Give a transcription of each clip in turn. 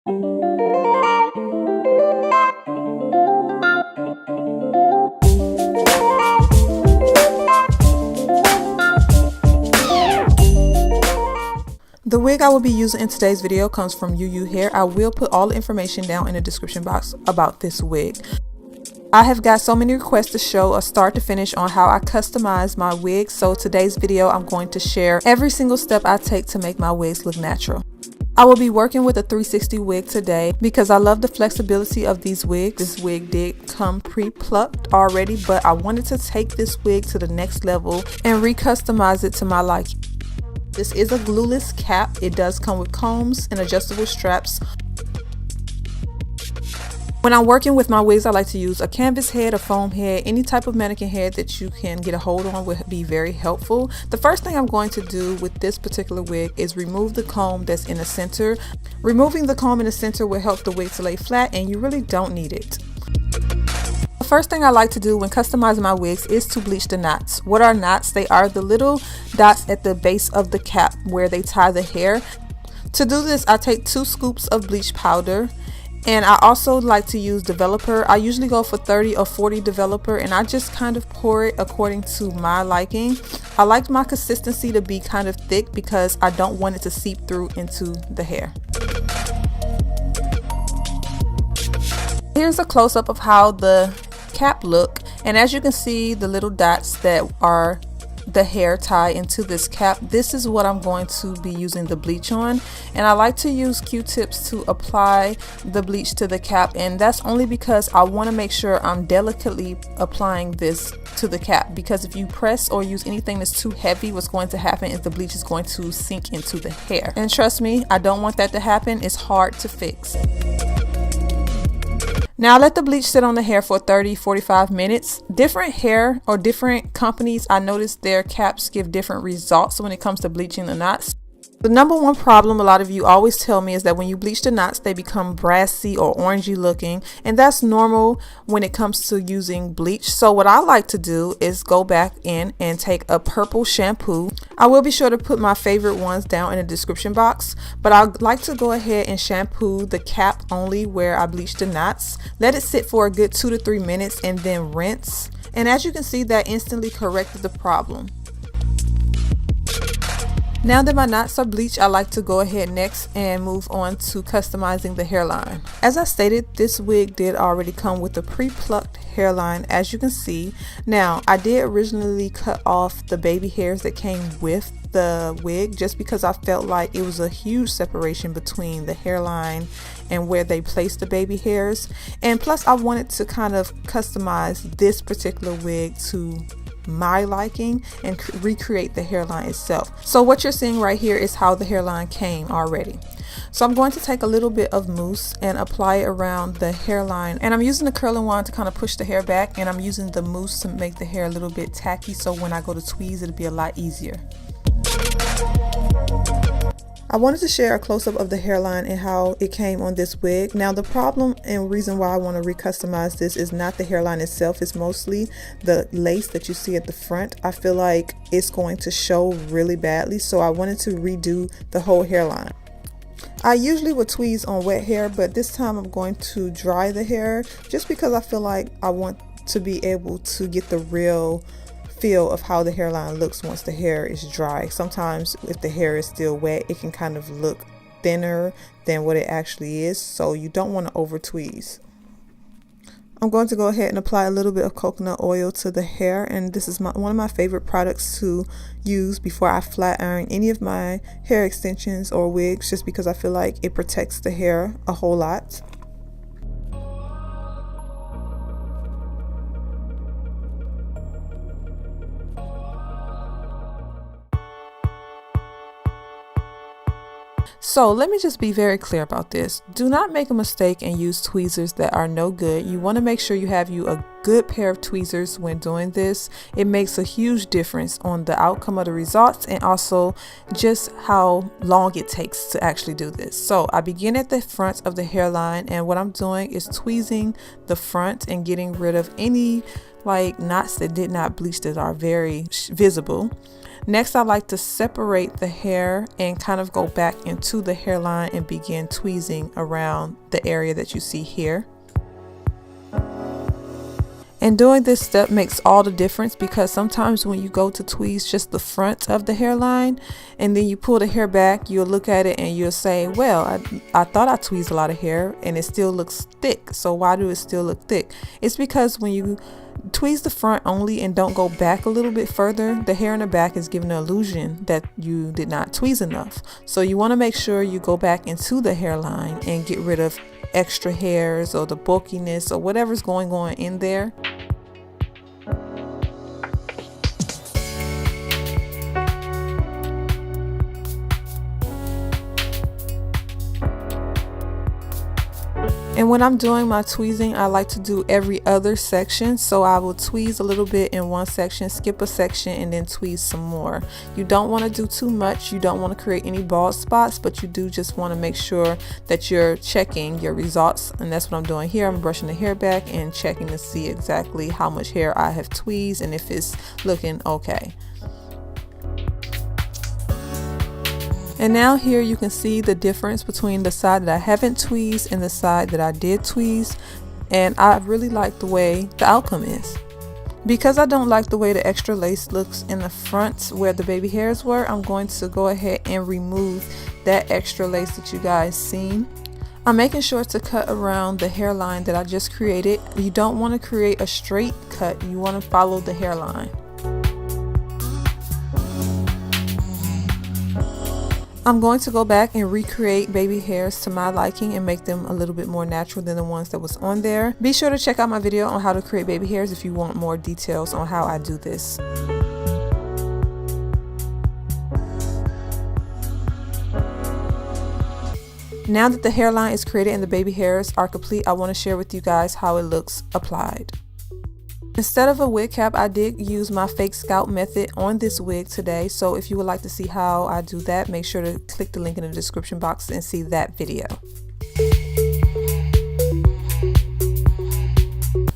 The wig I will be using in today's video comes from UU Hair. I will put all the information down in the description box about this wig. I have got so many requests to show a start to finish on how I customize my wigs, so today's video I'm going to share every single step I take to make my wigs look natural. I will be working with a 360 wig today because I love the flexibility of these wigs. This wig did come pre-plucked already, but I wanted to take this wig to the next level and re-customize it to my liking. This is a glueless cap. It does come with combs and adjustable straps. When I'm working with my wigs, I like to use a canvas head, a foam head, any type of mannequin head that you can get a hold on would be very helpful. The first thing I'm going to do with this particular wig is remove the comb that's in the center. Removing the comb in the center will help the wig to lay flat, and you really don't need it. The first thing I like to do when customizing my wigs is to bleach the knots. What are knots? They are the little dots at the base of the cap where they tie the hair. To do this, I take 2 scoops of bleach powder, and I also like to use developer. I usually go for 30 or 40 developer, and I just kind of pour it according to my liking. I like my consistency to be kind of thick because I don't want it to seep through into the hair. Here's a close-up of how the cap look, and as you can see, the little dots that are the hair tie into this cap, this is what I'm going to be using the bleach on. And I like to use Q-tips to apply the bleach to the cap, and that's only because I want to make sure I'm delicately applying this to the cap, because if you press or use anything that's too heavy, what's going to happen is the bleach is going to sink into the hair, and trust me, I don't want that to happen. It's hard to fix. Now let the bleach sit on the hair for 30-45 minutes. Different hair or different companies, I noticed their caps give different results when it comes to bleaching the knots. The number one problem a lot of you always tell me is that when you bleach the knots, they become brassy or orangey looking, and that's normal when it comes to using bleach. So what I like to do is go back in and take a purple shampoo. I will be sure to put my favorite ones down in the description box, but I like to go ahead and shampoo the cap only where I bleached the knots. Let it sit for a good 2 to 3 minutes and then rinse. And as you can see, that instantly corrected the problem. Now that my knots are bleached, I like to go ahead next and move on to customizing the hairline. As I stated, this wig did already come with a pre-plucked hairline, as you can see. Now, I did originally cut off the baby hairs that came with the wig just because I felt like it was a huge separation between the hairline and where they placed the baby hairs. And plus, I wanted to kind of customize this particular wig to my liking and recreate the hairline itself. So what you're seeing right here is how the hairline came already. So I'm going to take a little bit of mousse and apply it around the hairline, and I'm using the curling wand to kind of push the hair back, and I'm using the mousse to make the hair a little bit tacky, so when I go to tweeze it'll be a lot easier. I wanted to share a close-up of the hairline and how it came on this wig. Now the problem and reason why I want to recustomize this is not the hairline itself, it's mostly the lace that you see at the front. I feel like it's going to show really badly, so I wanted to redo the whole hairline. I usually would tweeze on wet hair, but this time I'm going to dry the hair just because I feel like I want to be able to get the real feel of how the hairline looks once the hair is dry. Sometimes if the hair is still wet, it can kind of look thinner than what it actually is, so you don't want to over tweeze. I'm going to go ahead and apply a little bit of coconut oil to the hair, and this is one of my favorite products to use before I flat iron any of my hair extensions or wigs, just because I feel like it protects the hair a whole lot. So let me just be very clear about this. Do not make a mistake and use tweezers that are no good. You want to make sure you have a good pair of tweezers when doing this. It makes a huge difference on the outcome of the results and also just how long it takes to actually do this. So I begin at the front of the hairline, and what I'm doing is tweezing the front and getting rid of any knots that did not bleach that are very visible. Next, I like to separate the hair and kind of go back into the hairline and begin tweezing around the area that you see here. And doing this step makes all the difference, because sometimes when you go to tweeze just the front of the hairline and then you pull the hair back, you'll look at it and you'll say, well, I thought I tweezed a lot of hair and it still looks thick. So why do it still look thick? It's because when you tweeze the front only and don't go back a little bit further, the hair in the back is giving the illusion that you did not tweeze enough. So you want to make sure you go back into the hairline and get rid of extra hairs or the bulkiness or whatever's going on in there. And when I'm doing my tweezing, I like to do every other section. So I will tweeze a little bit in one section, skip a section, and then tweeze some more. You don't want to do too much. You don't want to create any bald spots, but you do just want to make sure that you're checking your results. And that's what I'm doing here. I'm brushing the hair back and checking to see exactly how much hair I have tweezed and if it's looking okay. And now here you can see the difference between the side that I haven't tweezed and the side that I did tweeze. And I really like the way the outcome is. Because I don't like the way the extra lace looks in the front where the baby hairs were, I'm going to go ahead and remove that extra lace that you guys seen. I'm making sure to cut around the hairline that I just created. You don't want to create a straight cut, you want to follow the hairline. I'm going to go back and recreate baby hairs to my liking and make them a little bit more natural than the ones that was on there. Be sure to check out my video on how to create baby hairs if you want more details on how I do this. Now that the hairline is created and the baby hairs are complete, I want to share with you guys how it looks applied. Instead of a wig cap, I did use my fake scalp method on this wig today. So if you would like to see how I do that, make sure to click the link in the description box and see that video.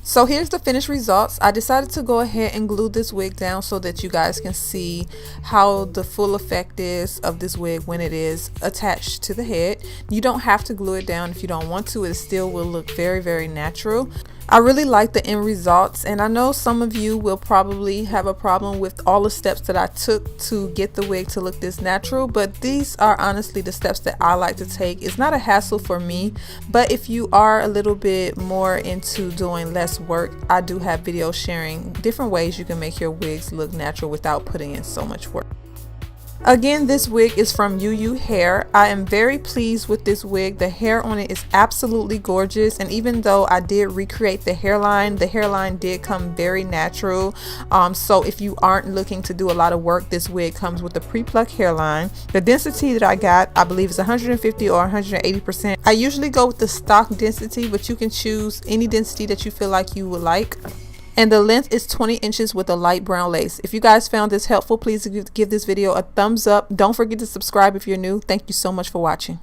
So here's the finished results. I decided to go ahead and glue this wig down so that you guys can see how the full effect is of this wig when it is attached to the head. You don't have to glue it down if you don't want to. It still will look very, very natural. I really like the end results, and I know some of you will probably have a problem with all the steps that I took to get the wig to look this natural, but these are honestly the steps that I like to take. It's not a hassle for me, but if you are a little bit more into doing less work, I do have videos sharing different ways you can make your wigs look natural without putting in so much work. Again, this wig is from UU Hair. I am very pleased with this wig. The hair on it is absolutely gorgeous, and even though I did recreate the hairline did come very natural. So if you aren't looking to do a lot of work, this wig comes with a pre-plucked hairline. The density that I got, I believe, is 150 or 180%. I usually go with the stock density, but you can choose any density that you feel like you would like. And the length is 20 inches with a light brown lace. If you guys found this helpful, please give this video a thumbs up. Don't forget to subscribe if you're new. Thank you so much for watching.